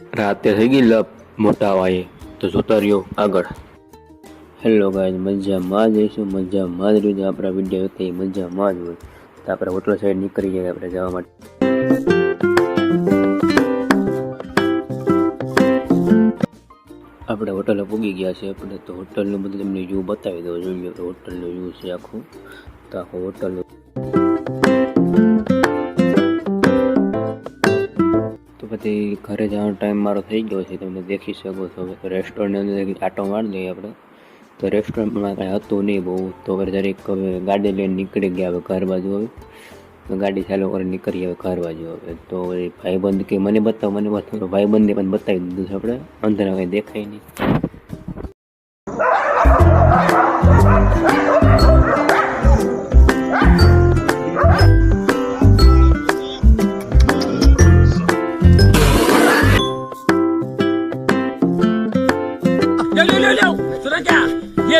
રાતે થઈ ગઈ લપ મોટા વાયે તો જોતા રહ્યો આગળ. હેલો ગાઈઝ, મજામાં જ રહીશું, મજામાં જ રહ્યું. આપણા વિડીયો હતી મજામાં જ હોય તો આપણે હોટલ સાઈડ નીકળી જાય આપણે જવા માટે. આપણે હોટલે પૂગી ગયા છે આપણે. તો હોટલનું બધું તમને વ્યૂ બતાવી દઉં. જોઈએ તો હોટલનું વ્યૂ છે આખું. તો આખું હોટલનું પછી ઘરે જવાનો ટાઈમ મારો થઈ ગયો છે, તમે દેખી શકો છો. તો રેસ્ટોરન્ટની અંદર આટો મારી દઈએ આપણે. તો રેસ્ટોરન્ટમાં કાંઈ હતું નહીં બહુ, તો હવે જરીક હવે ગાડી લઈને નીકળી ગયા હવે ઘર બાજુ. હવે તો ગાડી ચાલુ કરીને નીકળી હવે ઘર બાજુ. હવે તો ભાઈબંધ કે મને બતાવો ભાઈબંધને પણ બતાવી દીધું છે આપણે. અંદર કંઈ દેખાય નહીં. Leo, sudah क्या? ये